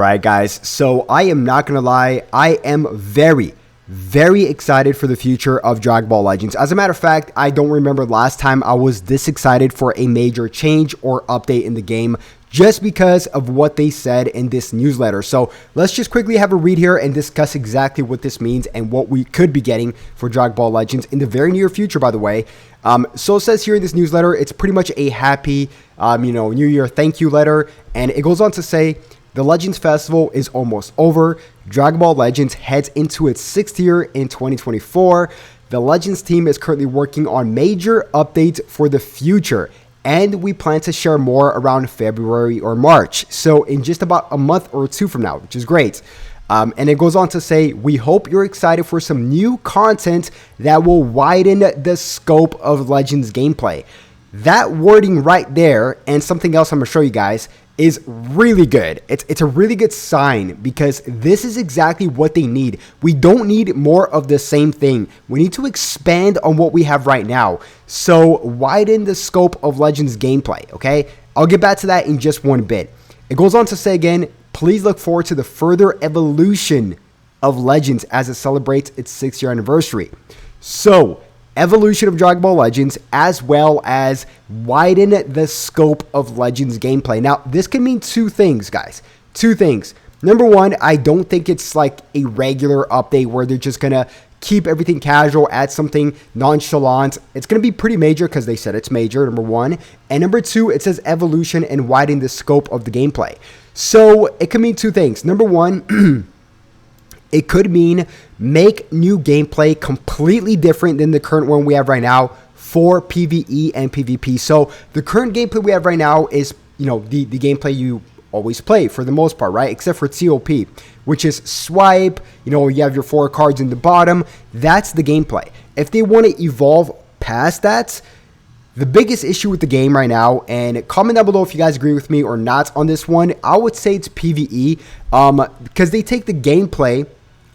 Right, guys, so I am not gonna lie, I am very excited for the future of Dragon Ball Legends. As a matter of fact, I don't remember last time I was this excited for a major change or update in the game, just because of what they said in this newsletter. So let's just quickly have a read here and discuss exactly what this means and what we could be getting for Dragon Ball Legends in the very near future, by the way. So it says here in this newsletter, it's pretty much a happy, New Year thank you letter, and it goes on to say, the Legends Festival is almost over. Dragon Ball Legends heads into its 6th year in 2024. The Legends team is currently working on major updates for the future, and we plan to share more around February or March. So in just about a month or two from now, which is great. And it goes on to say, we hope you're excited for some new content that will widen the scope of Legends gameplay. That wording right there, and something else I'm going to show you guys, is really good. It's a really good sign because this is exactly what they need. We don't need more of the same thing. We need to expand on what we have right now. So widen the scope of Legends gameplay, okay? I'll get back to that in just one bit. It goes on to say again, please look forward to the further evolution of Legends as it celebrates its 6th year anniversary. So, evolution of Dragon Ball Legends, as well as widen the scope of Legends gameplay. Now, this can mean two things, guys. Two things. Number one, I don't think it's like a regular update where they're just going to keep everything casual, add something nonchalant. It's going to be pretty major because they said it's major, number one. And number two, it says evolution and widen the scope of the gameplay. So, it can mean two things. Number one, it could mean make new gameplay completely different than the current one we have right now for PvE and PvP. So the current gameplay we have right now is, the gameplay you always play for the most part, right? Except for TOP, which is swipe, you have your 4 cards in the bottom. That's the gameplay. If they want to evolve past that, the biggest issue with the game right now, and comment down below if you guys agree with me or not on this one, I would say it's PvE, because they take the gameplay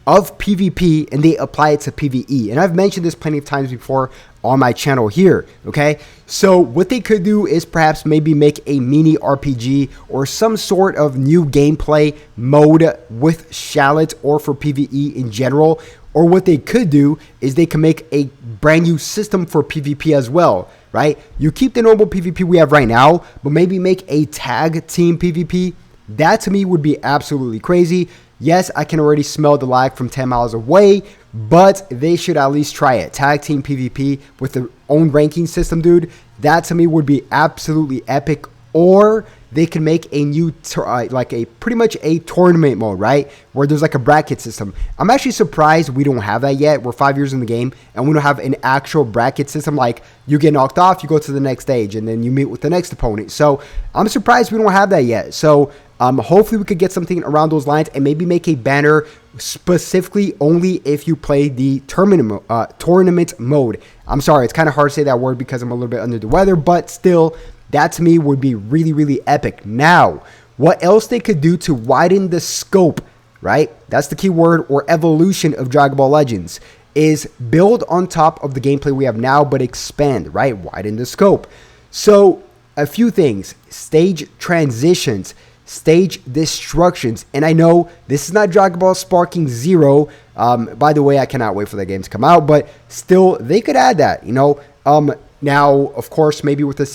of PvP and they apply it to PvE. And I've mentioned this plenty of times before on my channel here, okay? So what they could do is perhaps maybe make a mini RPG or some sort of new gameplay mode with Shallot or for PvE in general. Or what they could do is they can make a brand new system for PvP as well, right? You keep the normal PvP we have right now, but maybe make a tag team PvP. That to me would be absolutely crazy. Yes, I can already smell the lag from 10 miles away, but they should at least try it. Tag team PvP with their own ranking system, dude. That to me would be absolutely epic. Or they can make a new, pretty much a tournament mode, right? Where there's like a bracket system. I'm actually surprised we don't have that yet. We're 5 years in the game and we don't have an actual bracket system. Like you get knocked off, you go to the next stage and then you meet with the next opponent. So I'm surprised we don't have that yet. So hopefully we could get something around those lines and maybe make a banner specifically only if you play the tournament mode. I'm sorry, it's kind of hard to say that word because I'm a little bit under the weather, but still, that to me would be really epic. Now, what else they could do to widen the scope, right? That's the key word, or evolution of Dragon Ball Legends, is build on top of the gameplay we have now, but expand, right? Widen the scope. So, a few things. Stage transitions, stage destructions, and I know this is not Dragon Ball Sparking Zero. By the way, I cannot wait for that game to come out, but still, they could add that, Now, of course, maybe with the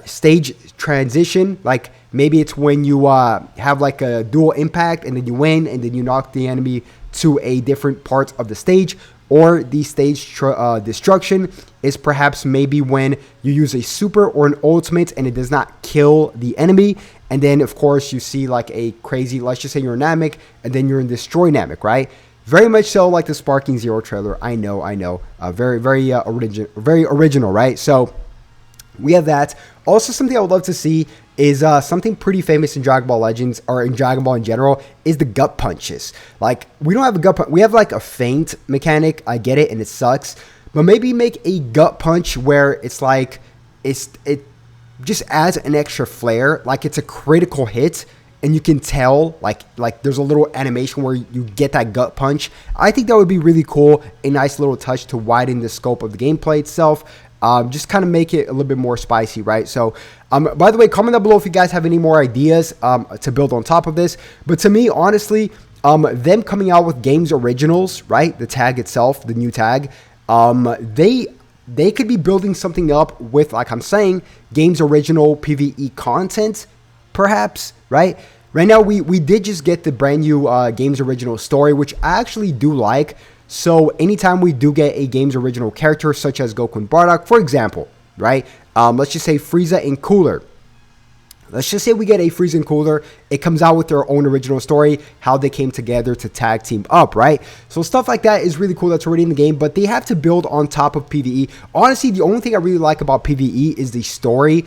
stage transition, like maybe it's when you have like a dual impact and then you win and then you knock the enemy to a different part of the stage, or the stage destruction is perhaps maybe when you use a super or an ultimate and it does not kill the enemy. And then, of course, you see like a crazy, let's just say you're in Namek and then you're in Destroy Namek, right? Very much so like the Sparking Zero trailer. I know. Very original, right? So we have that. Also, something I would love to see is something pretty famous in Dragon Ball Legends, or in Dragon Ball in general, is the gut punches. Like, we don't have a gut punch. We have like a feint mechanic. I get it, and it sucks. But maybe make a gut punch where it's like, it just adds an extra flair. Like, it's a critical hit. And you can tell, like there's a little animation where you get that gut punch. I think that would be really cool. A nice little touch to widen the scope of the gameplay itself. just kind of make it a little bit more spicy, right? So, by the way, comment down below if you guys have any more ideas to build on top of this. But to me, honestly, them coming out with games originals, right? The tag itself, the new tag, they could be building something up with, like I'm saying, games original PvE content, perhaps, right? Right now, we did just get the brand new games original story, which I actually do like. So anytime we do get a game's original character, such as Goku and Bardock, for example, right? Let's just say Frieza and Cooler. Let's just say we get a Frieza and Cooler. It comes out with their own original story, how they came together to tag team up, right? So stuff like that is really cool. That's already in the game, but they have to build on top of PvE. Honestly, the only thing I really like about PvE is the story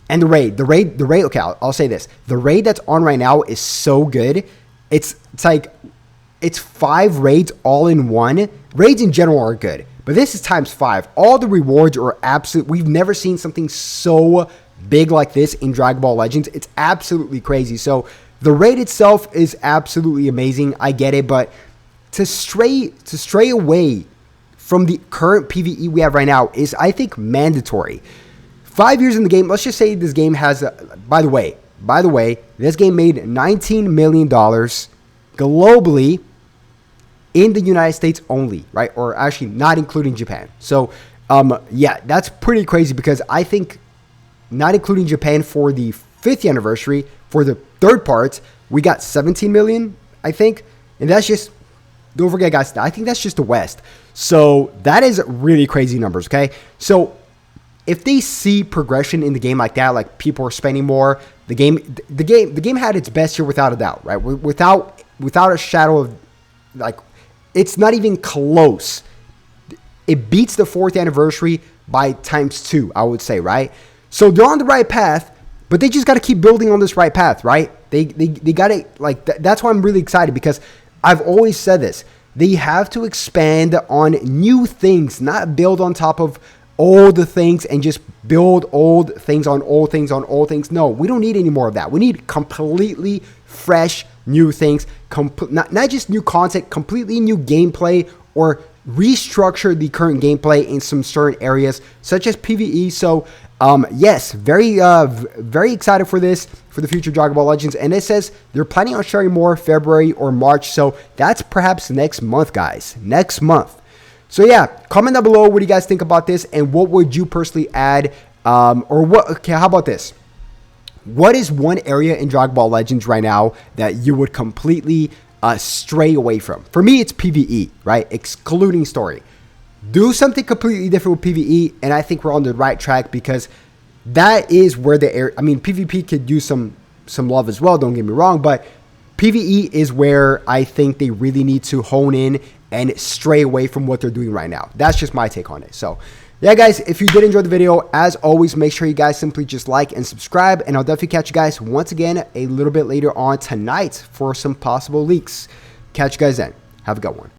and the raid. Okay, I'll say this. The raid that's on right now is so good. It's like, it's 5 raids all in one. Raids in general are good, but this is times 5. All the rewards are absolute. We've never seen something so big like this in Dragon Ball Legends. It's absolutely crazy. So the raid itself is absolutely amazing. I get it, but to stray away from the current PvE we have right now is, I think, mandatory. 5 years in the game. Let's just say this game has. By the way, this game made $19 million globally in the United States only, right? Or actually, not including Japan. So, yeah, that's pretty crazy because I think, not including Japan for the 5th anniversary, for the third part, we got 17 million, I think, and that's just. Don't forget, guys. I think that's just the West. So that is really crazy numbers. Okay, so if they see progression in the game like that, like people are spending more, the game had its best year without a doubt, right? Without a shadow of, like, it's not even close. It beats the 4th anniversary by ×2, I would say, right? So they're on the right path, but they just got to keep building on this right path, right? They got to, like, that's why I'm really excited, because I've always said this. They have to expand on new things, not build on top of old things and just build old things on old things on old things. No, we don't need any more of that. We need completely fresh new things, not just new content, completely new gameplay, or restructure the current gameplay in some certain areas such as PvE. So yes, very excited for this, for the future Dragon Ball Legends. And it says they're planning on sharing more February or March, so that's perhaps next month, guys, next month. So yeah, comment down below what do you guys think about this, and what would you personally add, or what? Okay, how about this? What is one area in Dragon Ball Legends right now that you would completely stray away from? For me, it's PvE, right? Excluding story. Do something completely different with PvE, and I think we're on the right track, because that is where the area. I mean, PvP could use some love as well. Don't get me wrong, but PvE is where I think they really need to hone in and stray away from what they're doing right now. That's just my take on it. So yeah, guys, if you did enjoy the video, as always, make sure you guys simply just like and subscribe, and I'll definitely catch you guys once again a little bit later on tonight for some possible leaks. Catch you guys then. Have a good one.